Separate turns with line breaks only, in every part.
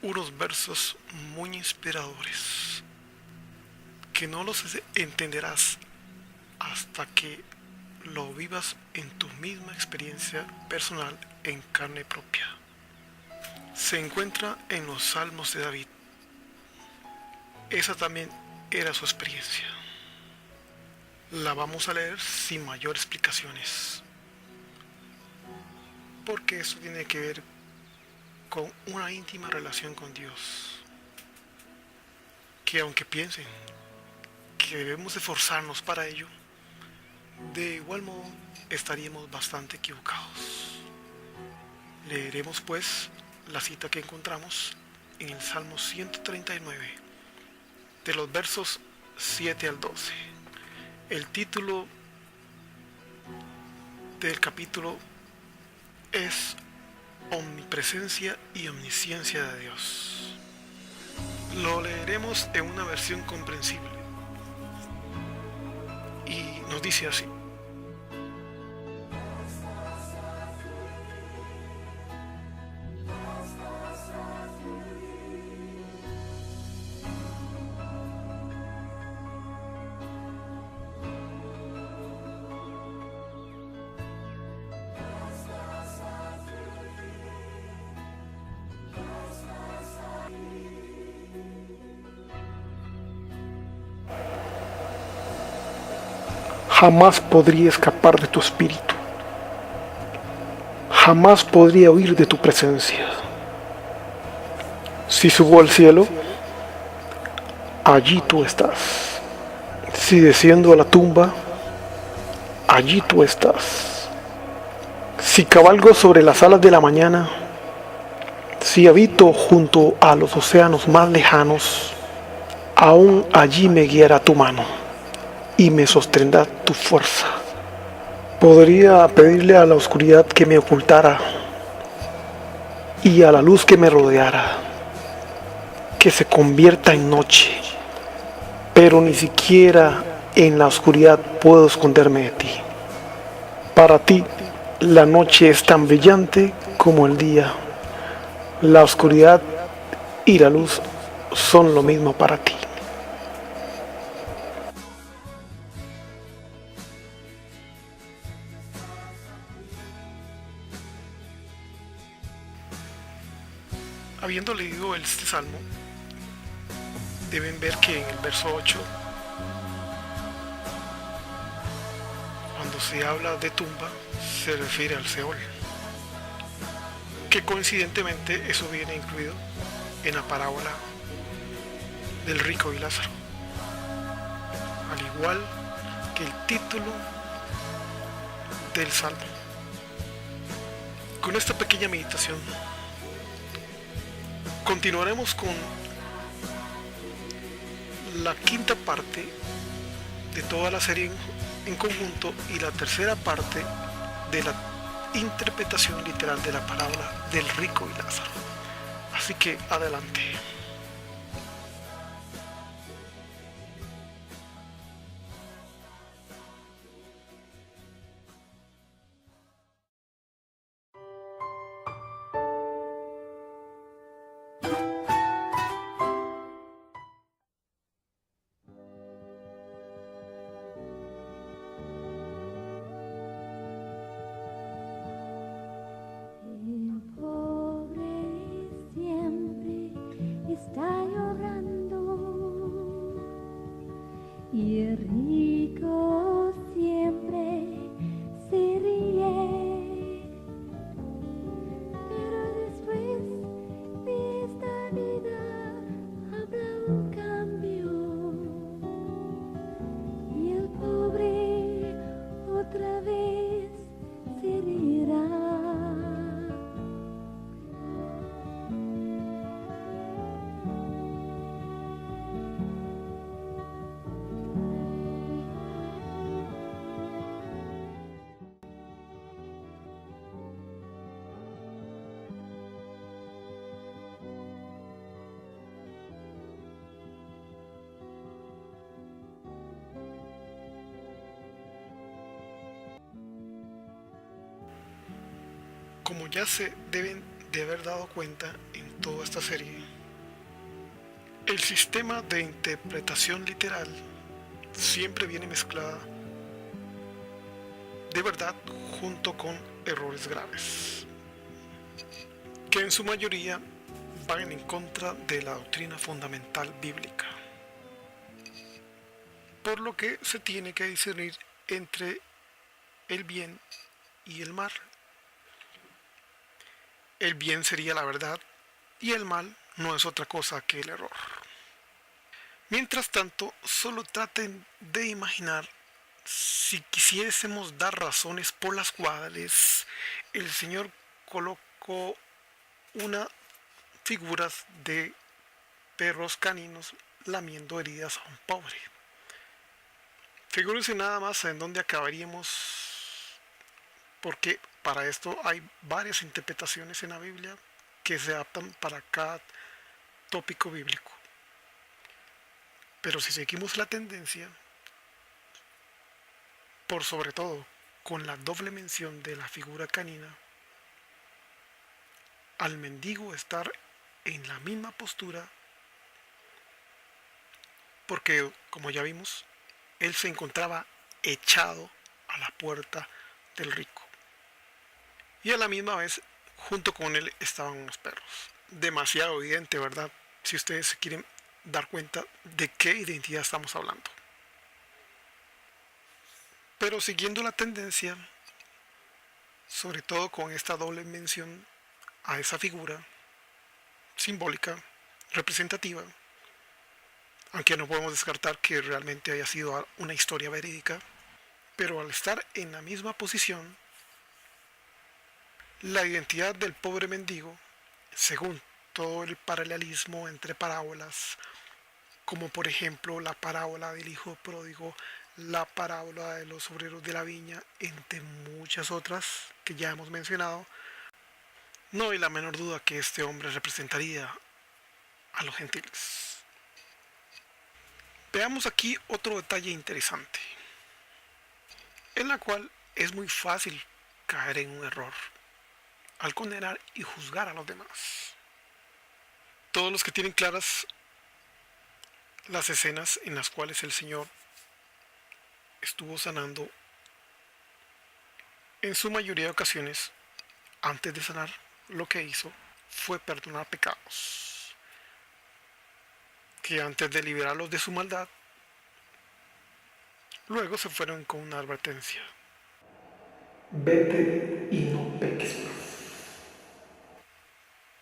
unos versos muy inspiradores que no los entenderás hasta que lo vivas en tu misma experiencia personal en carne propia. Se encuentra en los Salmos de David. Esa también era su experiencia. La vamos a leer sin mayor explicaciones, porque eso tiene que ver con una íntima relación con Dios, que aunque piensen que debemos esforzarnos para ello, de igual modo estaríamos bastante equivocados. Leeremos pues la cita que encontramos en el Salmo 139, de los versos 7 al 12. El título del capítulo es Omnipresencia y Omnisciencia de Dios. Lo leeremos en una versión comprensible y nos dice así: jamás podría escapar de tu espíritu, jamás podría huir de tu presencia. Si subo al cielo, allí tú estás. Si desciendo a la tumba, allí tú estás. Si cabalgo sobre las alas de la mañana, si habito junto a los océanos más lejanos, aún allí me guiará tu mano y me sostendrá tu fuerza. Podría pedirle a la oscuridad que me ocultara y a la luz que me rodeara, que se convierta en noche, pero ni siquiera en la oscuridad puedo esconderme de ti. Para ti, la noche es tan brillante como el día. La oscuridad y la luz son lo mismo para ti. Habiendo leído este salmo, deben ver que en el verso 8, cuando se habla de tumba, se refiere al Seol, que coincidentemente eso viene incluido en la parábola del rico y Lázaro, al igual que el título del salmo. Con esta pequeña meditación continuaremos con la quinta parte de toda la serie en conjunto y la tercera parte de la interpretación literal de la parábola del rico y Lázaro. Así que adelante.
El pobre siempre está llorando y el rico siempre se ríe, pero después de esta vida habrá un cambio y el pobre otra vez se reirá.
Como ya se deben de haber dado cuenta en toda esta serie, El sistema de interpretación literal siempre viene mezclada de verdad junto con errores graves, que en su mayoría van en contra de la doctrina fundamental bíblica, por lo que se tiene que discernir entre el bien y el mal. El bien sería la verdad y el mal no es otra cosa que el error. Mientras tanto, solo traten de imaginar si quisiésemos dar razones por las cuales el Señor colocó unas figuras de perros caninos lamiendo heridas a un pobre. Figúrense nada más en dónde acabaríamos, porque para esto hay varias interpretaciones en la Biblia que se adaptan para cada tópico bíblico. Pero si seguimos la tendencia, por sobre todo con la doble mención de la figura canina, al mendigo estar en la misma postura, porque como ya vimos, él se encontraba echado a la puerta del rico. Y a la misma vez, junto con él estaban unos perros. Demasiado evidente, ¿verdad? Si ustedes se quieren dar cuenta de qué identidad estamos hablando. Pero siguiendo la tendencia, sobre todo con esta doble mención a esa figura simbólica, representativa, aunque no podemos descartar que realmente haya sido una historia verídica, pero al estar en la misma posición, la identidad del pobre mendigo, según todo el paralelismo entre parábolas, como por ejemplo la parábola del hijo pródigo, la parábola de los obreros de la viña, entre muchas otras que ya hemos mencionado, no hay la menor duda que este hombre representaría a los gentiles. Veamos aquí otro detalle interesante, en la cual es muy fácil caer en un error al condenar y juzgar a los demás. Todos los que tienen claras las escenas en las cuales el Señor estuvo sanando, en su mayoría de ocasiones, antes de sanar, lo que hizo fue perdonar pecados, que antes de liberarlos de su maldad, luego se fueron con una advertencia: vete y no peques más.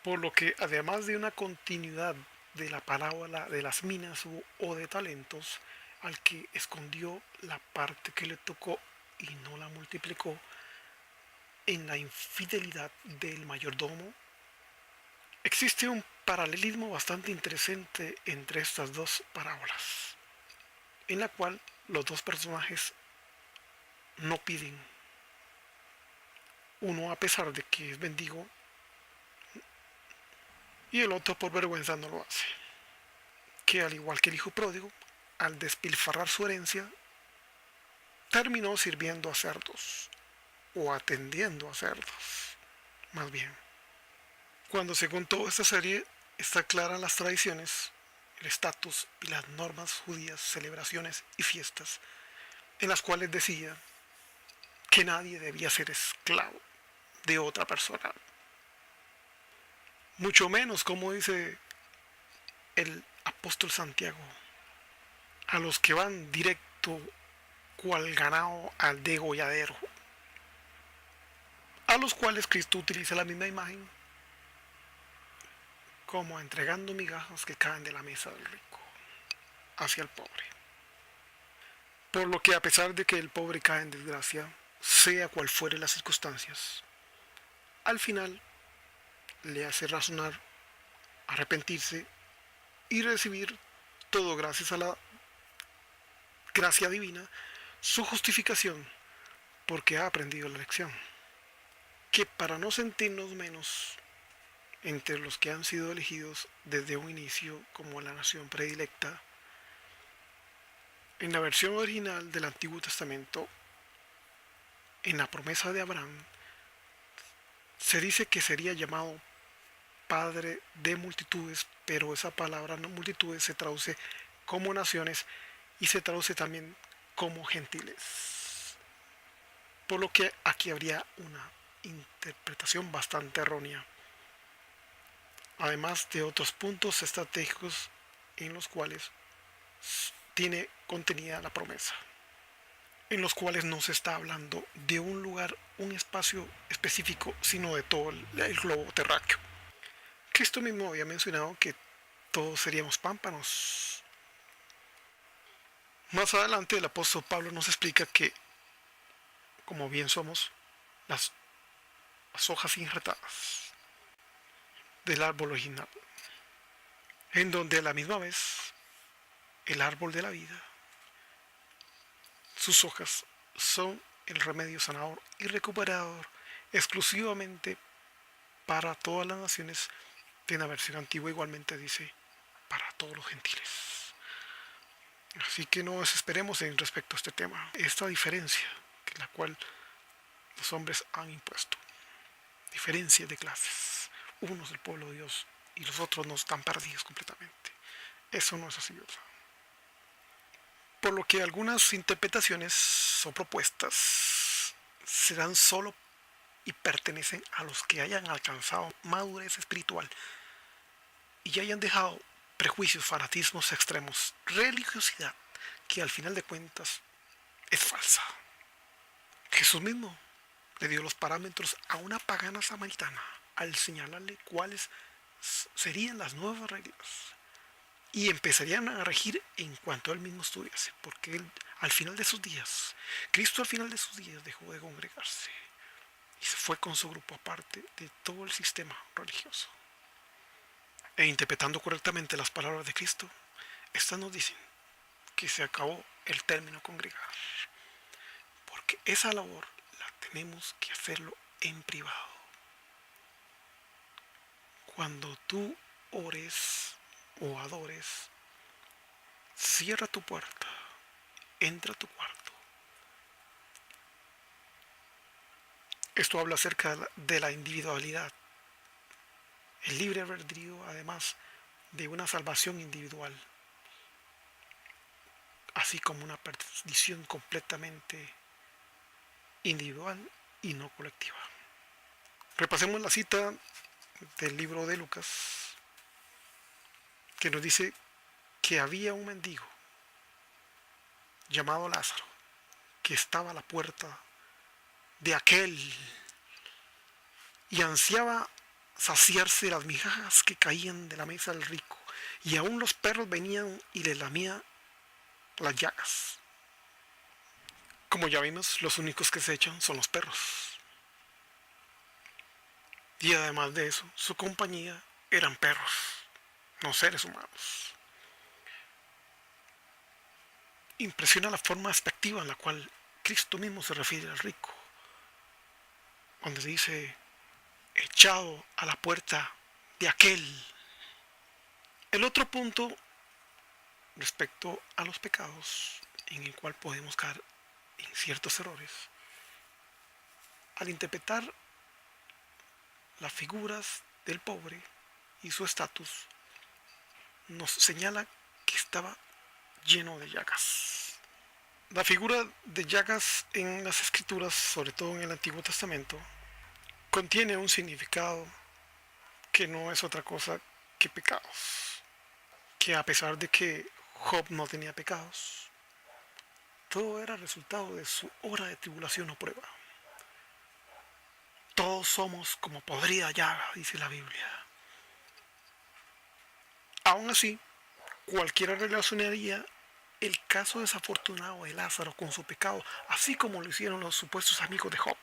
Por lo que además de una continuidad de la parábola de las minas o de talentos, al que escondió la parte que le tocó y no la multiplicó, en la infidelidad del mayordomo, existe un paralelismo bastante interesante entre estas dos parábolas, en la cual los dos personajes no piden. Uno a pesar de que es mendigo y el otro por vergüenza no lo hace. Que al igual que el hijo pródigo, al despilfarrar su herencia, terminó sirviendo a cerdos, o atendiendo a cerdos, más bien. Cuando se contó esta serie, está clara las tradiciones, el estatus y las normas judías, celebraciones y fiestas, en las cuales decía que nadie debía ser esclavo de otra persona. Mucho menos, como dice el apóstol Santiago, a los que van directo cual ganado al degolladero, a los cuales Cristo utiliza la misma imagen, como entregando migajas que caen de la mesa del rico hacia el pobre. Por lo que a pesar de que el pobre cae en desgracia, sea cual fuere las circunstancias, al final le hace razonar, arrepentirse y recibir todo gracias a la gracia divina, su justificación, porque ha aprendido la lección. Que para no sentirnos menos entre los que han sido elegidos desde un inicio como la nación predilecta, en la versión original del Antiguo Testamento, en la promesa de Abraham, se dice que sería llamado Padre de multitudes, pero esa palabra no multitudes se traduce como naciones y se traduce también como gentiles. Por lo que aquí habría una interpretación bastante errónea, además de otros puntos estratégicos en los cuales tiene contenida la promesa, en los cuales no se está hablando de un lugar, un espacio específico, sino de todo el globo terráqueo. Cristo mismo había mencionado que todos seríamos pámpanos. Más adelante el apóstol Pablo nos explica que, como bien somos, las, las hojas injertadas del árbol original, en donde a la misma vez el árbol de la vida, sus hojas son el remedio sanador y recuperador exclusivamente para todas las naciones. En la versión antigua igualmente dice para todos los gentiles. Así que no desesperemos en respecto a este tema, esta diferencia que la cual los hombres han impuesto, diferencia de clases, unos del pueblo de Dios y los otros no están perdidos completamente. Eso no es así, ¿verdad? Por lo que algunas interpretaciones o propuestas serán solo y pertenecen a los que hayan alcanzado madurez espiritual y hayan dejado prejuicios, fanatismos extremos, religiosidad que al final de cuentas es falsa. Jesús mismo le dio los parámetros a una pagana samaritana al señalarle cuáles serían las nuevas reglas y empezarían a regir en cuanto él mismo estuviese, porque él al final de sus días, Cristo al final de sus días dejó de congregarse y se fue con su grupo aparte de todo el sistema religioso. E interpretando correctamente las palabras de Cristo, estas nos dicen que se acabó el término congregar, porque esa labor la tenemos que hacerlo en privado. Cuando tú ores o adores, cierra tu puerta, entra a tu cuarto. Esto habla acerca de la individualidad, el libre albedrío, además de una salvación individual, así como una perdición completamente individual y no colectiva. Repasemos la cita del libro de Lucas, que nos dice que había un mendigo llamado Lázaro, que estaba a la puerta de aquel y ansiaba saciarse las migajas que caían de la mesa del rico, y aún los perros venían y le lamían las llagas. Como ya vimos, los únicos que se echan son los perros. Y además de eso, su compañía eran perros, no seres humanos. Impresiona la forma despectiva en la cual Cristo mismo se refiere al rico, cuando se dice echado a la puerta de aquel. El otro punto respecto a los pecados en el cual podemos caer en ciertos errores, al interpretar las figuras del pobre y su estatus, nos señala que estaba lleno de llagas. La figura de llagas en las escrituras, sobre todo en el Antiguo Testamento, contiene un significado que no es otra cosa que pecados. Que a pesar de que Job no tenía pecados, todo era resultado de su hora de tribulación o prueba. Todos somos como podrida llaga, dice la Biblia. Aún así, cualquiera relacionaría el caso desafortunado de Lázaro con su pecado, así como lo hicieron los supuestos amigos de Job.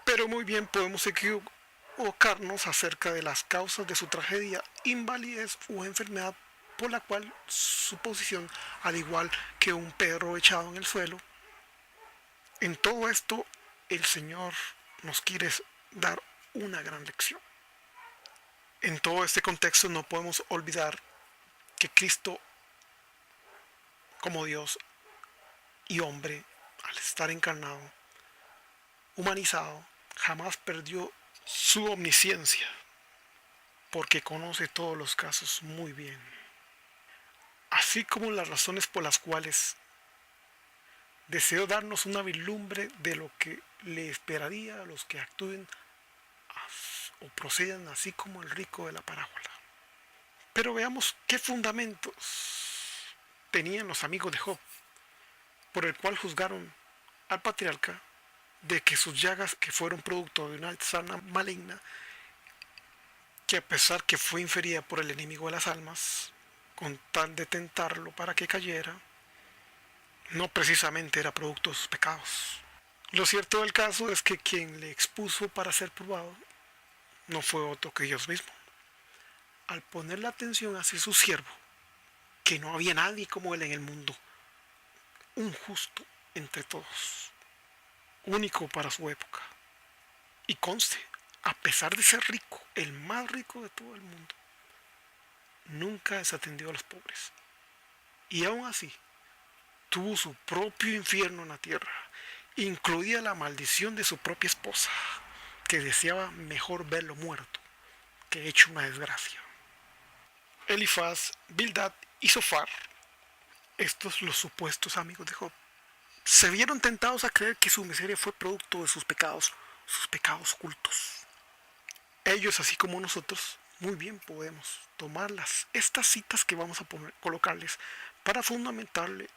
Pero muy bien podemos equivocarnos acerca de las causas de su tragedia, invalidez o enfermedad, por la cual su posición, al igual que un perro echado en el suelo. En todo esto, el Señor nos quiere dar una gran lección. En todo este contexto no podemos olvidar que Cristo, como Dios y hombre, al estar encarnado, humanizado, jamás perdió su omnisciencia. porque conoce todos los casos muy bien, así como las razones por las cuales deseó darnos una vislumbre de lo que le esperaría a los que actúen o procedan así como el rico de la parábola. Pero veamos qué fundamentos tenían los amigos de Job, por el cual juzgaron al patriarca de que sus llagas, que fueron producto de una sana maligna, que a pesar que fue inferida por el enemigo de las almas, con tal de tentarlo para que cayera, no precisamente era producto de sus pecados. Lo cierto del caso es que quien le expuso para ser probado no fue otro que Dios mismo. Al poner la atención hacia su siervo, que no había nadie como él en el mundo, un justo entre todos, único para su época. Y conste, a pesar de ser rico, el más rico de todo el mundo, nunca desatendió a los pobres. Y aún así, tuvo su propio infierno en la tierra, incluida la maldición de su propia esposa, que deseaba mejor verlo muerto que hecho una desgracia. Elifaz, Bildad y Zofar, estos los supuestos amigos de Job, se vieron tentados a creer que su miseria fue producto de sus pecados ocultos. Ellos, así como nosotros, muy bien podemos tomar estas citas que vamos a colocarles para fundamentarle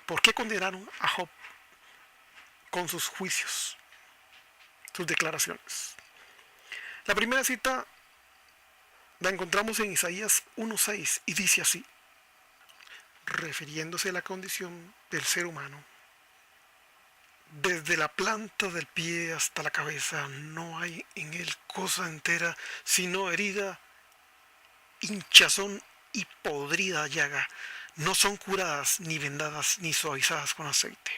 por qué condenaron a Job con sus juicios, sus declaraciones. La primera cita la encontramos en Isaías 1:6 y dice así, refiriéndose a la condición del ser humano: desde la planta del pie hasta la cabeza no hay en él cosa entera, sino herida, hinchazón y podrida llaga. No son curadas, ni vendadas, ni suavizadas con aceite.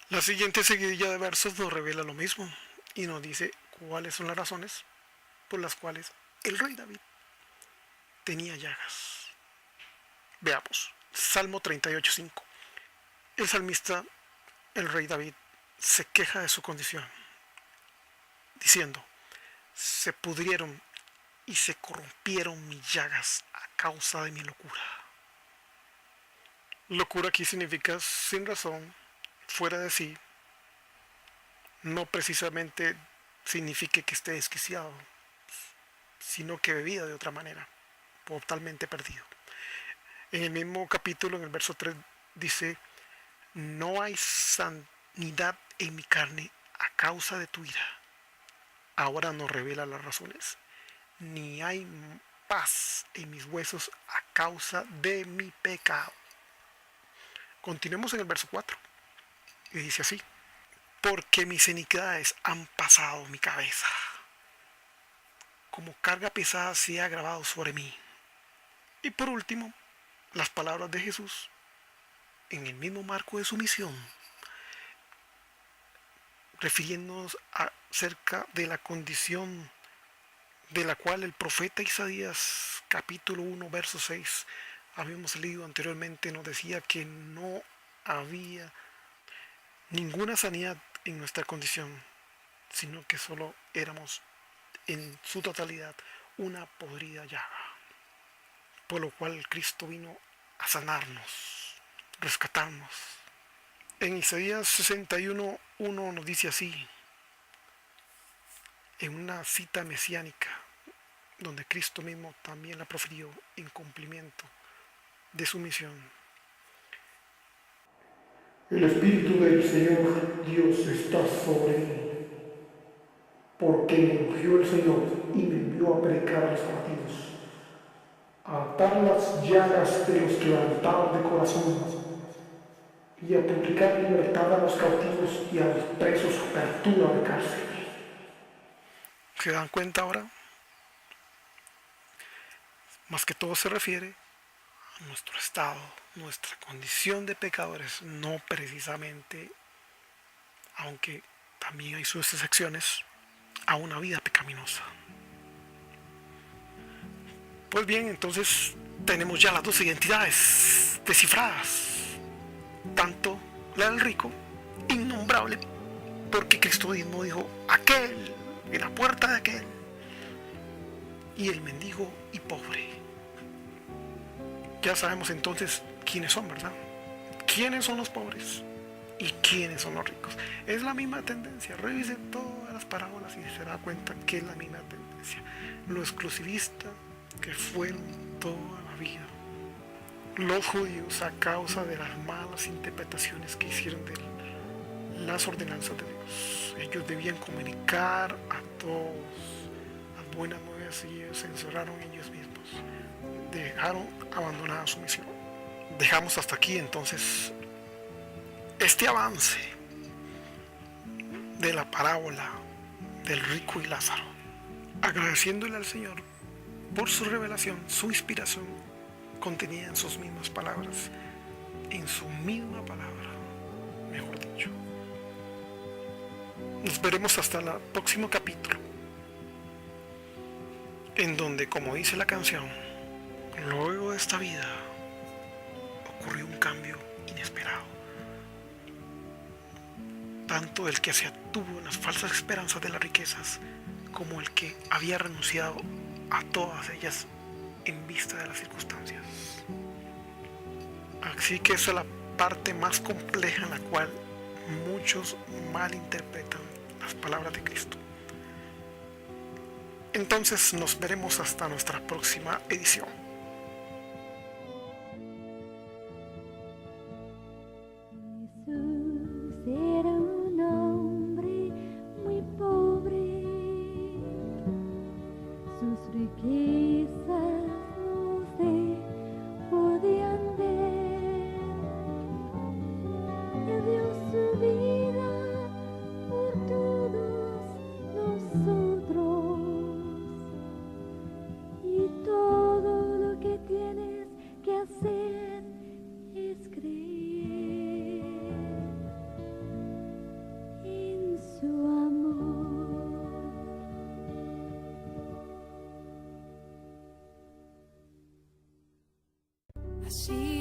La siguiente seguidilla de versos nos revela lo mismo y nos dice cuáles son las razones por las cuales el rey David tenía llagas. Veamos, Salmo 38:5. El salmista, el rey David, se queja de su condición, diciendo: se pudrieron y se corrompieron mis llagas a causa de mi locura. Locura aquí significa sin razón, fuera de sí. No precisamente significa que esté desquiciado, sino que bebía de otra manera, totalmente perdido. En el mismo capítulo, en el verso 3, dice: no hay sanidad en mi carne a causa de tu ira. Ahora nos revela las razones. Ni hay paz en mis huesos a causa de mi pecado. Continuemos en el verso 4. Y dice así: porque mis iniquidades han pasado mi cabeza, como carga pesada se ha grabado sobre mí. Y por último, las palabras de Jesús en el mismo marco de su misión, refiriéndonos acerca de la condición de la cual el profeta Isaías, capítulo 1, verso 6, habíamos leído anteriormente, nos decía que no había ninguna sanidad en nuestra condición, sino que solo éramos en su totalidad una podrida llaga, por lo cual Cristo vino a sanarnos, rescatarnos. En Isaías 61:1 nos dice así, en una cita mesiánica, donde Cristo mismo también la profirió en cumplimiento de su misión:
el Espíritu del Señor Dios está sobre mí, porque me ungió el Señor y me envió a predicar a los abatidos, a atar las llagas de los quebrantados de corazón, y a publicar libertad a los cautivos y a los presos apertura de cárcel.
¿Se dan cuenta ahora? Más que todo se refiere a nuestro estado, nuestra condición de pecadores, no precisamente, aunque también hay sus excepciones, a una vida pecaminosa. Pues bien, entonces tenemos ya las dos identidades descifradas, tanto la del rico, innombrable, porque Cristo mismo dijo: aquel, en la puerta de aquel, y el mendigo y pobre. Ya sabemos entonces quiénes son, ¿verdad? ¿Quiénes son los pobres? ¿Y quiénes son los ricos? Es la misma tendencia. Revise todas las parábolas y se da cuenta que es la misma tendencia. Lo exclusivista que fueron toda la vida los judíos a causa de las malas interpretaciones que hicieron de las ordenanzas de Dios. Ellos debían comunicar a todos las buenas nuevas y ellos se encerraron ellos mismos. Dejaron abandonada su misión. Dejamos hasta aquí entonces este avance de la parábola del rico y Lázaro, agradeciéndole al Señor por su revelación, su inspiración contenida en sus mismas palabras, en su misma palabra, mejor dicho. Nos veremos hasta el próximo capítulo, en donde, como dice la canción, luego de esta vida ocurrió un cambio inesperado. Tanto el que se atuvo en las falsas esperanzas de las riquezas, como el que había renunciado a todas ellas en vista de las circunstancias. Así que esa es la parte más compleja en la cual muchos malinterpretan las palabras de Cristo. Entonces nos veremos hasta nuestra próxima edición.
Jesús era un hombre muy pobre, sus riquezas no se podían ver. Él dio su vida por todos nosotros, y todo lo que tienes que hacer es creer en su amor.
Así